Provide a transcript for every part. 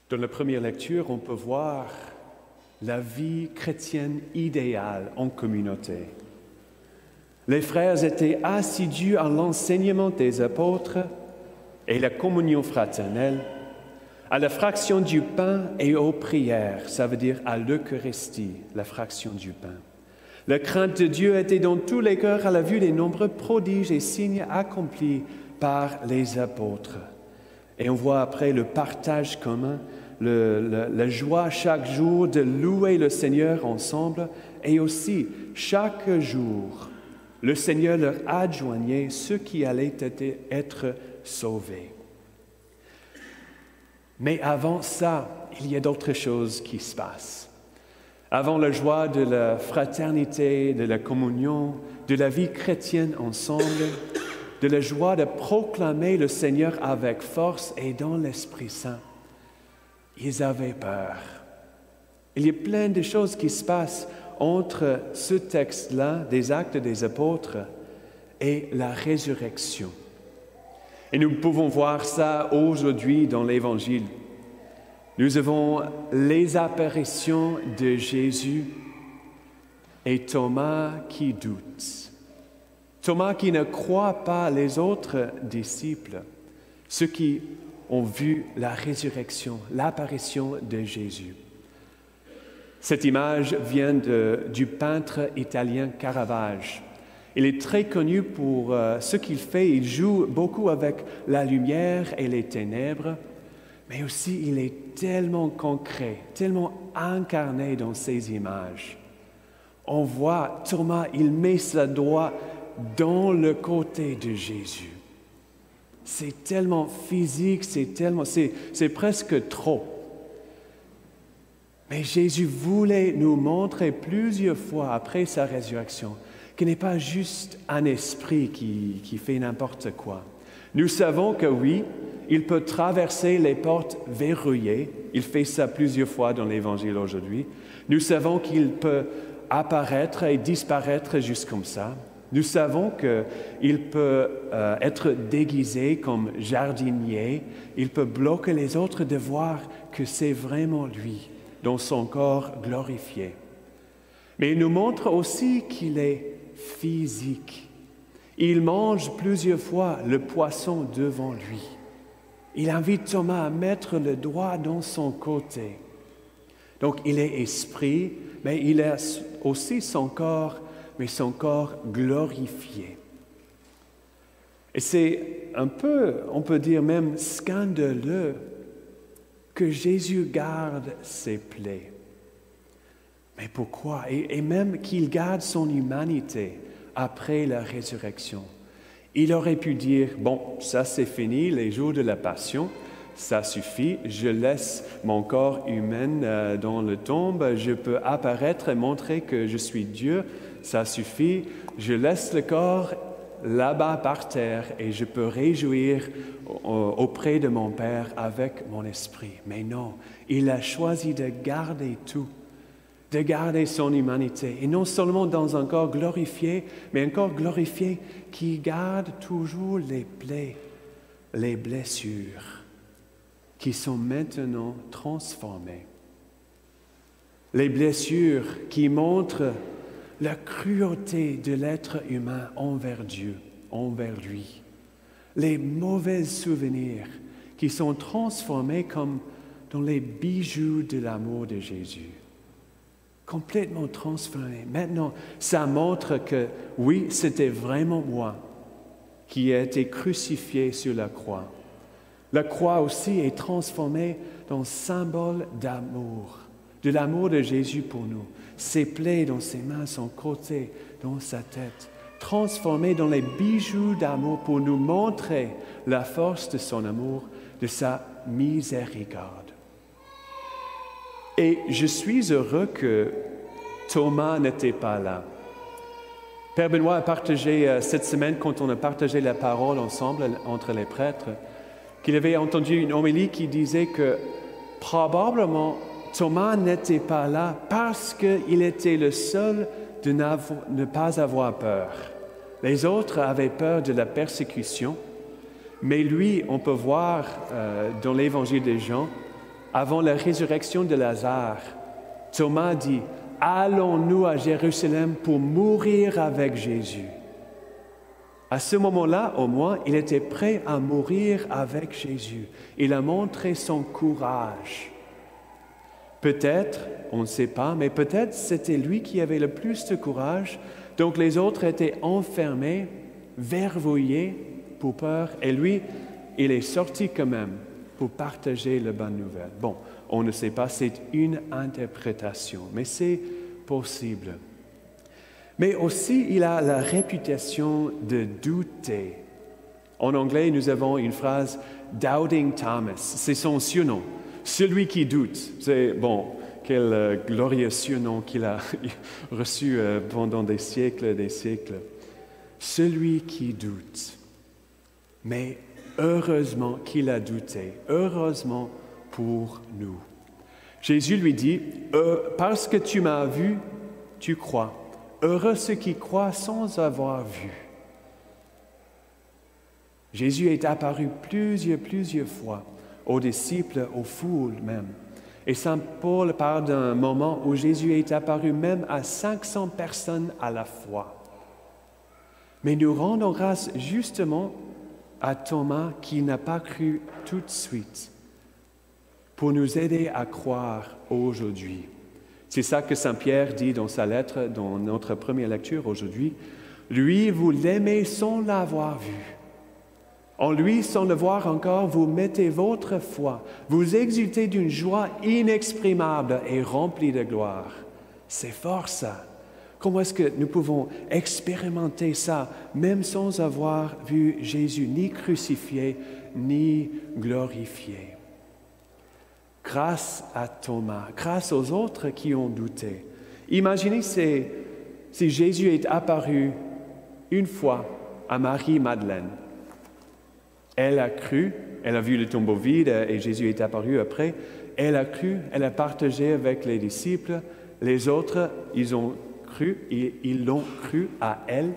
Dans la première lecture, on peut voir la vie chrétienne idéale en communauté. Les frères étaient assidus à l'enseignement des apôtres et la communion fraternelle, à la fraction du pain et aux prières, ça veut dire à l'Eucharistie, la fraction du pain. La crainte de Dieu était dans tous les cœurs à la vue des nombreux prodiges et signes accomplis par les apôtres. Et on voit après le partage commun, la joie chaque jour de louer le Seigneur ensemble, et aussi chaque jour, le Seigneur leur adjoignait ceux qui allaient être sauvés. Mais avant ça, il y a d'autres choses qui se passent. Avant la joie de la fraternité, de la communion, de la vie chrétienne ensemble, de la joie de proclamer le Seigneur avec force et dans l'Esprit Saint, ils avaient peur. Il y a plein de choses qui se passent entre ce texte-là, des Actes des Apôtres, et la résurrection. Et nous pouvons voir ça aujourd'hui dans l'Évangile. Nous avons les apparitions de Jésus et Thomas qui doute. Thomas qui ne croit pas les autres disciples, ceux qui ont vu la résurrection, l'apparition de Jésus. Cette image vient du peintre italien Caravage. Il est très connu pour ce qu'il fait. Il joue beaucoup avec la lumière et les ténèbres, mais aussi il est tellement concret, tellement incarné dans ces images. On voit Thomas, il met sa doigt dans le côté de Jésus. C'est tellement physique, c'est presque trop. Mais Jésus voulait nous montrer plusieurs fois après sa résurrection qu'il n'est pas juste un esprit qui fait n'importe quoi. Nous savons que oui, il peut traverser les portes verrouillées. Il fait ça plusieurs fois dans l'Évangile aujourd'hui. Nous savons qu'il peut apparaître et disparaître juste comme ça. Nous savons qu'il peut être déguisé comme jardinier. Il peut bloquer les autres de voir que c'est vraiment lui, dans son corps glorifié. Mais il nous montre aussi qu'il est physique. Il mange plusieurs fois le poisson devant lui. Il invite Thomas à mettre le doigt dans son côté. Donc il est esprit, mais il a aussi son corps, mais son corps glorifié. Et c'est un peu, on peut dire même scandaleux, que Jésus garde ses plaies. Mais pourquoi? Et même qu'il garde son humanité après la résurrection. Il aurait pu dire, bon, ça c'est fini, les jours de la passion, ça suffit, je laisse mon corps humain dans le tombe, je peux apparaître et montrer que je suis Dieu, ça suffit, je laisse le corps là-bas par terre et je peux réjouir auprès de mon Père avec mon esprit. Mais non, il a choisi de garder tout, de garder son humanité. Et non seulement dans un corps glorifié, mais un corps glorifié qui garde toujours les plaies, les blessures, qui sont maintenant transformées. Les blessures qui montrent la cruauté de l'être humain envers Dieu, envers lui. Les mauvais souvenirs qui sont transformés comme dans les bijoux de l'amour de Jésus. Complètement transformés. Maintenant, ça montre que oui, c'était vraiment moi qui ai été crucifié sur la croix. La croix aussi est transformée dans symbole d'amour, de l'amour de Jésus pour nous. Ses plaies dans ses mains, son côté, dans sa tête, transformées dans les bijoux d'amour pour nous montrer la force de son amour, de sa miséricorde. Et je suis heureux que Thomas n'était pas là. Père Benoît a partagé cette semaine, quand on a partagé la parole ensemble entre les prêtres, qu'il avait entendu une homélie qui disait que probablement Thomas n'était pas là parce qu'il était le seul de ne pas avoir peur. Les autres avaient peur de la persécution, mais lui, on peut voir dans l'Évangile de Jean, avant la résurrection de Lazare, Thomas dit, « Allons-nous à Jérusalem pour mourir avec Jésus ?» À ce moment-là, au moins, il était prêt à mourir avec Jésus. Il a montré son courage. Peut-être, on ne sait pas, mais peut-être c'était lui qui avait le plus de courage, donc les autres étaient enfermés, verrouillés pour peur, et lui, il est sorti quand même pour partager la bonne nouvelle. Bon, on ne sait pas, c'est une interprétation, mais c'est possible. Mais aussi, il a la réputation de douter. En anglais, nous avons une phrase « Doubting Thomas ». C'est son surnom, celui qui doute. C'est, bon, quel glorieux surnom qu'il a reçu pendant des siècles et des siècles. Celui qui doute. Mais heureusement qu'il a douté, heureusement pour nous. Jésus lui dit, parce que tu m'as vu, tu crois. Heureux ceux qui croient sans avoir vu. Jésus est apparu plusieurs fois aux disciples, aux foules même. Et Saint Paul parle d'un moment où Jésus est apparu même à 500 personnes à la fois. Mais nous rendons grâce justement à Thomas qui n'a pas cru tout de suite pour nous aider à croire aujourd'hui. C'est ça que Saint Pierre dit dans sa lettre, dans notre première lecture aujourd'hui. Lui, vous l'aimez sans l'avoir vu. En lui, sans le voir encore, vous mettez votre foi. Vous exultez d'une joie inexprimable et remplie de gloire. C'est fort ça. Comment est-ce que nous pouvons expérimenter ça, même sans avoir vu Jésus ni crucifié, ni glorifié? Grâce à Thomas, grâce aux autres qui ont douté. Imaginez si Jésus est apparu une fois à Marie-Madeleine. Elle a cru, elle a vu le tombeau vide et Jésus est apparu après. Elle a cru, elle a partagé avec les disciples. Les autres, ils ont cru, ils l'ont cru à elle.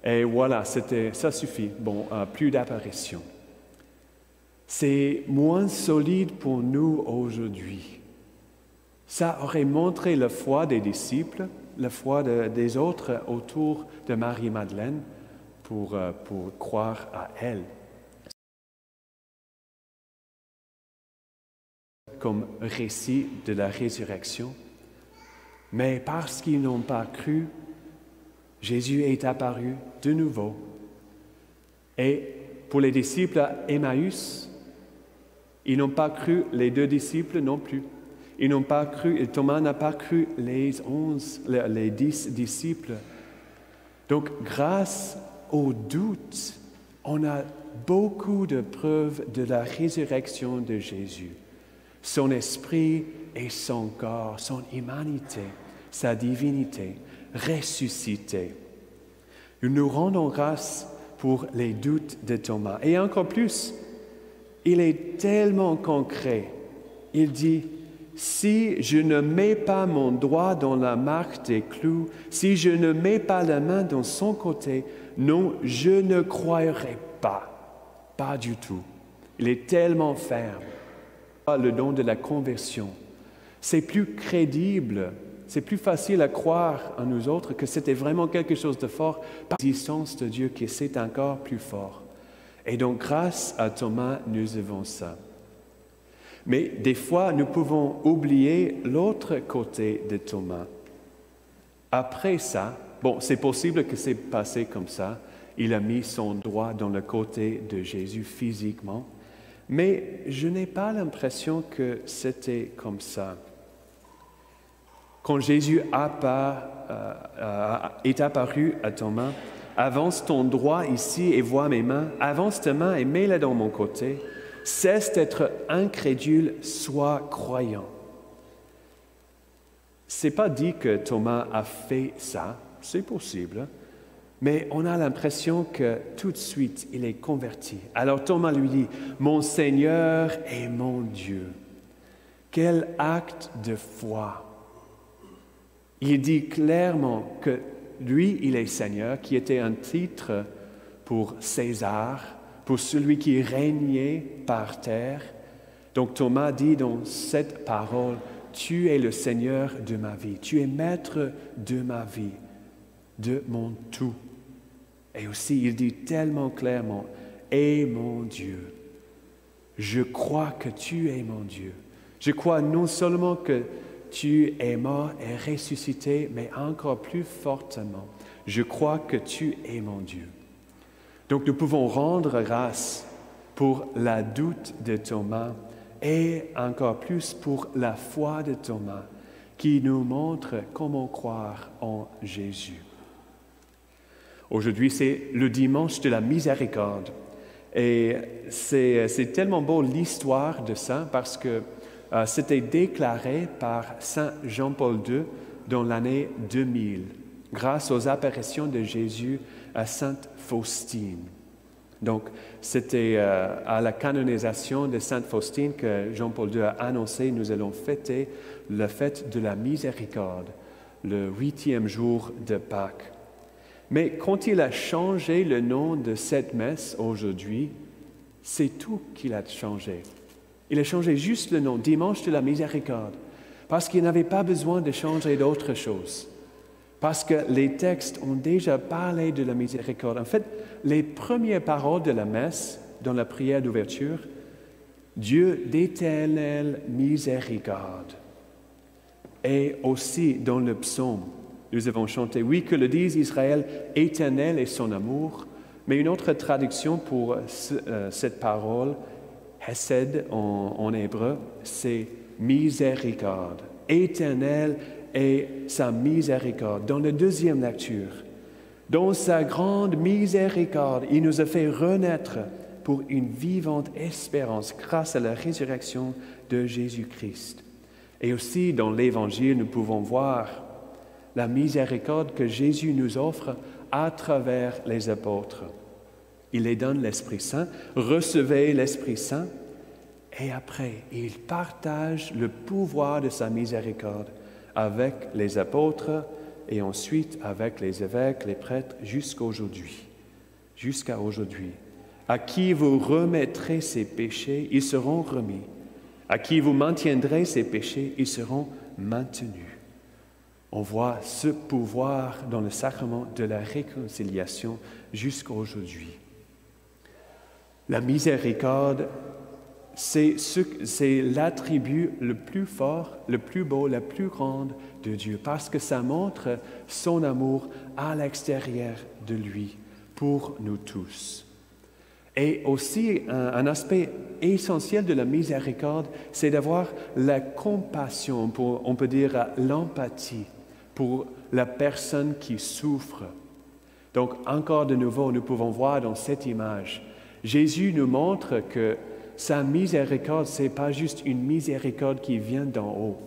Et voilà, ça suffit. Bon, plus d'apparition. C'est moins solide pour nous aujourd'hui. Ça aurait montré la foi des disciples, la foi des autres autour de Marie-Madeleine pour croire à elle. Comme récit de la résurrection. Mais parce qu'ils n'ont pas cru, Jésus est apparu de nouveau. Et pour les disciples à Emmaüs, ils n'ont pas cru, les 2 disciples non plus. Ils n'ont pas cru, et Thomas n'a pas cru les 10 disciples. Donc, grâce au doute, on a beaucoup de preuves de la résurrection de Jésus. Son esprit et son corps, son humanité, sa divinité, ressuscité. Nous nous rendons grâce pour les doutes de Thomas. Et encore plus, il est tellement concret. Il dit, si je ne mets pas mon doigt dans la marque des clous, si je ne mets pas la main dans son côté, non, je ne croirai pas. Pas du tout. Il est tellement ferme. Le don de la conversion. C'est plus crédible, c'est plus facile à croire en nous autres que c'était vraiment quelque chose de fort par l'existence de Dieu qui c'est encore plus fort. Et donc, grâce à Thomas, nous avons ça. Mais des fois, nous pouvons oublier l'autre côté de Thomas. Après ça, bon, c'est possible que c'est passé comme ça. Il a mis son doigt dans le côté de Jésus physiquement. Mais je n'ai pas l'impression que c'était comme ça. Quand Jésus est apparu à Thomas, avance ton doigt ici et vois mes mains, avance ta main et mets-la dans mon côté, cesse d'être incrédule, sois croyant. Ce n'est pas dit que Thomas a fait ça, c'est possible, mais on a l'impression que tout de suite, il est converti. Alors Thomas lui dit, « Mon Seigneur et mon Dieu ». Quel acte de foi! Il dit clairement que lui, il est Seigneur, qui était un titre pour César, pour celui qui régnait par terre. Donc Thomas dit dans cette parole, tu es le Seigneur de ma vie, tu es maître de ma vie, de mon tout. Et aussi, il dit tellement clairement, et mon Dieu, je crois que tu es mon Dieu. Je crois non seulement que tu es mort et ressuscité, mais encore plus fortement, je crois que tu es mon Dieu. Donc nous pouvons rendre grâce pour la doute de Thomas et encore plus pour la foi de Thomas qui nous montre comment croire en Jésus. Aujourd'hui, c'est le dimanche de la miséricorde et c'est tellement beau l'histoire de ça parce que c'était déclaré par Saint Jean-Paul II dans l'année 2000 grâce aux apparitions de Jésus à Sainte Faustine. Donc, c'était à la canonisation de Sainte Faustine que Jean-Paul II a annoncé, nous allons fêter la fête de la miséricorde, le 8e jour de Pâques. Mais quand il a changé le nom de cette messe aujourd'hui, c'est tout qu'il a changé. Il a changé juste le nom, Dimanche de la miséricorde, parce qu'il n'avait pas besoin de changer d'autre chose. Parce que les textes ont déjà parlé de la miséricorde. En fait, les premières paroles de la messe, dans la prière d'ouverture, Dieu d'éternelle miséricorde. Et aussi dans le psaume, nous avons chanté, oui, que le dise Israël, éternel est son amour. Mais une autre traduction pour cette parole, Hesed en hébreu, c'est miséricorde. Éternel et sa miséricorde. Dans la deuxième lecture, dans sa grande miséricorde, il nous a fait renaître pour une vivante espérance grâce à la résurrection de Jésus-Christ. Et aussi dans l'Évangile, nous pouvons voir la miséricorde que Jésus nous offre à travers les apôtres. Il les donne l'Esprit Saint, recevez l'Esprit Saint, et après, il partage le pouvoir de sa miséricorde avec les apôtres et ensuite avec les évêques, les prêtres, jusqu'à aujourd'hui. À qui vous remettrez ces péchés, ils seront remis. À qui vous maintiendrez ces péchés, ils seront maintenus. On voit ce pouvoir dans le sacrement de la réconciliation jusqu'à aujourd'hui. La miséricorde, c'est l'attribut le plus fort, le plus beau, la plus grande de Dieu, parce que ça montre son amour à l'extérieur de lui, pour nous tous. Et aussi, un aspect essentiel de la miséricorde, c'est d'avoir la compassion, on peut dire l'empathie, pour la personne qui souffre. Donc, encore de nouveau, nous pouvons voir dans cette image, Jésus nous montre que sa miséricorde, ce n'est pas juste une miséricorde qui vient d'en haut.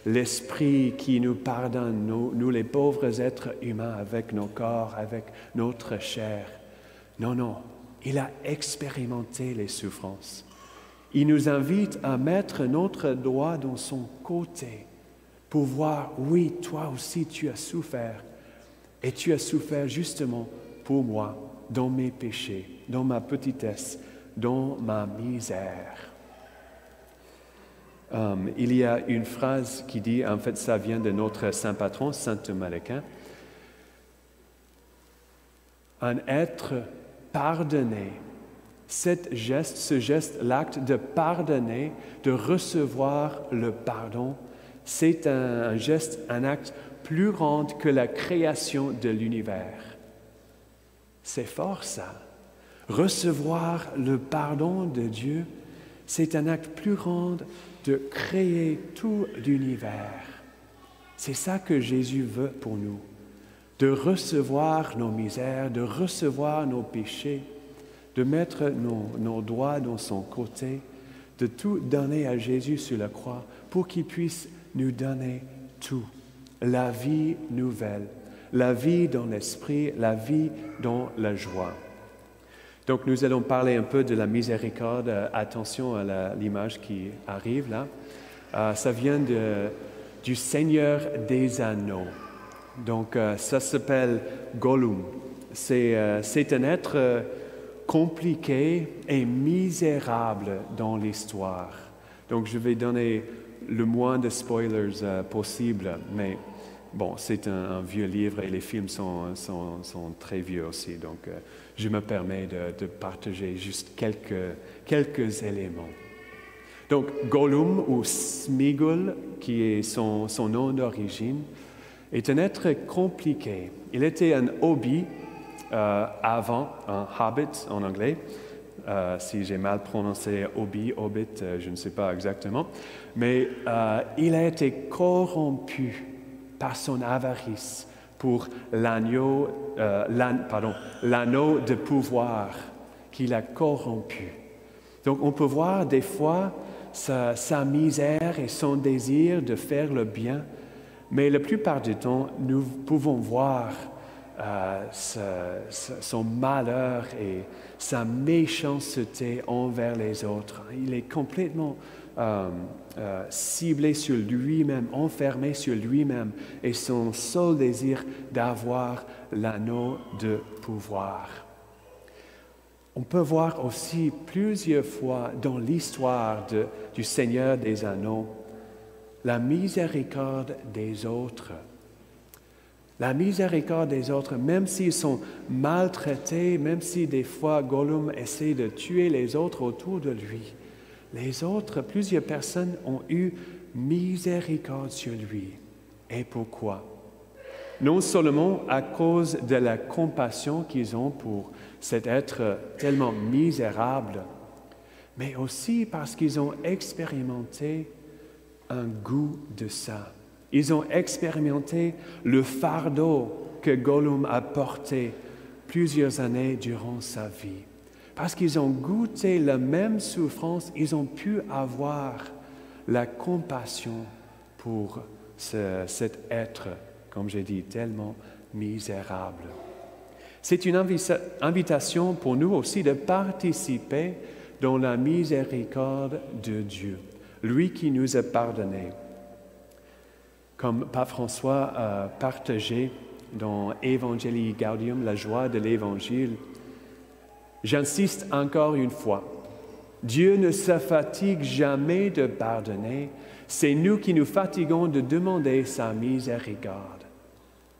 L'Esprit qui nous pardonne, nous les pauvres êtres humains, avec nos corps, avec notre chair. Non, il a expérimenté les souffrances. Il nous invite à mettre notre doigt dans son côté pour voir, oui, toi aussi tu as souffert. Et tu as souffert justement pour moi, dans mes péchés, dans ma petitesse, dans ma misère. Il y a une phrase qui dit, en fait ça vient de notre saint patron, saint Thomas d'Aquin, un être pardonné, ce geste, l'acte de pardonner, de recevoir le pardon, c'est un geste, un acte plus grand que la création de l'univers. C'est fort ça. Recevoir le pardon de Dieu, c'est un acte plus grand de créer tout l'univers. C'est ça que Jésus veut pour nous, de recevoir nos misères, de recevoir nos péchés, de mettre nos doigts dans son côté, de tout donner à Jésus sur la croix pour qu'il puisse nous donner tout, la vie nouvelle, la vie dans l'esprit, la vie dans la joie. Donc nous allons parler un peu de la miséricorde. Attention à l'image qui arrive là. Ça vient du Seigneur des Anneaux. Donc ça s'appelle Gollum. C'est un être compliqué et misérable dans l'histoire. Donc je vais donner le moins de spoilers possible, mais bon, c'est un vieux livre et les films sont très vieux aussi, donc je me permets de partager juste quelques éléments. Donc Gollum ou Sméagol, qui est son nom d'origine, est un être compliqué. Il était un hobbit avant, un hobbit en anglais. Si j'ai mal prononcé hobbit, je ne sais pas exactement. Mais il a été corrompu par son avarice pour l'anneau de pouvoir qu'il a corrompu. Donc on peut voir des fois sa misère et son désir de faire le bien, mais la plupart du temps, nous pouvons voir son malheur et sa méchanceté envers les autres. Il est complètement ciblé sur lui-même, enfermé sur lui-même, et son seul désir d'avoir l'anneau de pouvoir. On peut voir aussi plusieurs fois dans l'histoire du Seigneur des Anneaux la miséricorde des autres. La miséricorde des autres, même s'ils sont maltraités, même si des fois Gollum essaie de tuer les autres autour de lui, les autres, plusieurs personnes ont eu miséricorde sur lui. Et pourquoi? Non seulement à cause de la compassion qu'ils ont pour cet être tellement misérable, mais aussi parce qu'ils ont expérimenté un goût de ça. Ils ont expérimenté le fardeau que Gollum a porté plusieurs années durant sa vie. Parce qu'ils ont goûté la même souffrance, ils ont pu avoir la compassion pour cet être, comme j'ai dit, tellement misérable. C'est une invitation pour nous aussi de participer dans la miséricorde de Dieu, lui qui nous a pardonné. Comme Pape François a partagé dans Evangelii Gaudium, la joie de l'Évangile, j'insiste encore une fois, Dieu ne se fatigue jamais de pardonner, c'est nous qui nous fatiguons de demander sa miséricorde.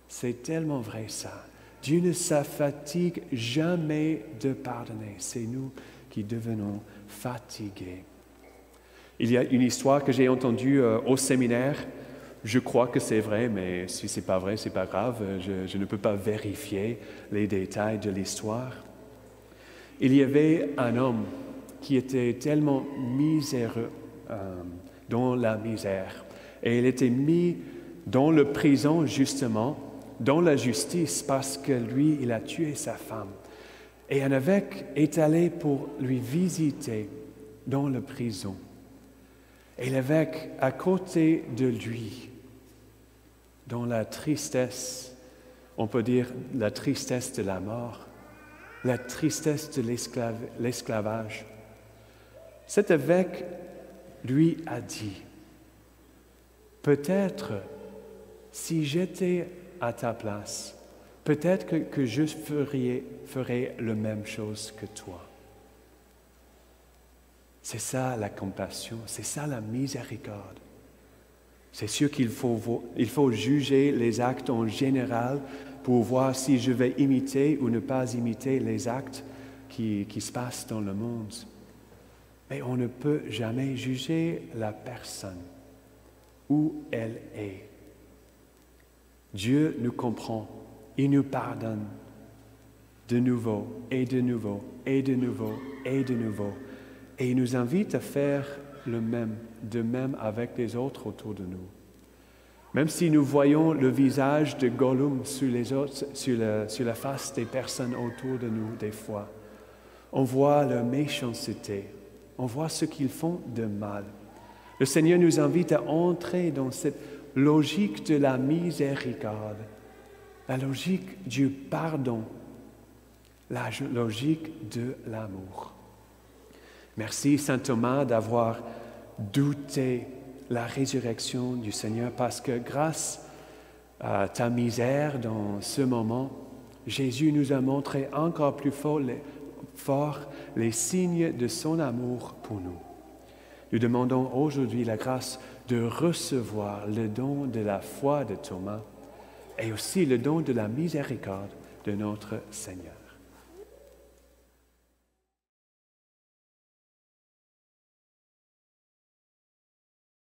C'est tellement vrai ça. Dieu ne se fatigue jamais de pardonner, c'est nous qui devenons fatigués. Il y a une histoire que j'ai entendue au séminaire. Je crois que c'est vrai, mais si ce n'est pas vrai, ce n'est pas grave. Je ne peux pas vérifier les détails de l'histoire. Il y avait un homme qui était tellement miséreux dans la misère. Et il était mis dans la prison, justement, dans la justice, parce que lui, il a tué sa femme. Et un évêque est allé pour lui visiter dans la prison. Et l'évêque, à côté de lui, dans la tristesse, on peut dire la tristesse de la mort, la tristesse de l'esclavage, cet évêque lui a dit, peut-être si j'étais à ta place, peut-être que je ferais la même chose que toi. C'est ça la compassion, c'est ça la miséricorde. C'est sûr qu'il faut juger les actes en général pour voir si je vais imiter ou ne pas imiter les actes qui se passent dans le monde. Mais on ne peut jamais juger la personne où elle est. Dieu nous comprend, il nous pardonne de nouveau et de nouveau et de nouveau et de nouveau. Et il nous invite à faire le même, de même avec les autres autour de nous. Même si nous voyons le visage de Gollum sur la face des personnes autour de nous des fois, on voit leur méchanceté, on voit ce qu'ils font de mal. Le Seigneur nous invite à entrer dans cette logique de la miséricorde, la logique du pardon, la logique de l'amour. Merci Saint Thomas d'avoir douté la résurrection du Seigneur parce que grâce à ta misère dans ce moment, Jésus nous a montré encore plus fort les signes de son amour pour nous. Nous demandons aujourd'hui la grâce de recevoir le don de la foi de Thomas et aussi le don de la miséricorde de notre Seigneur.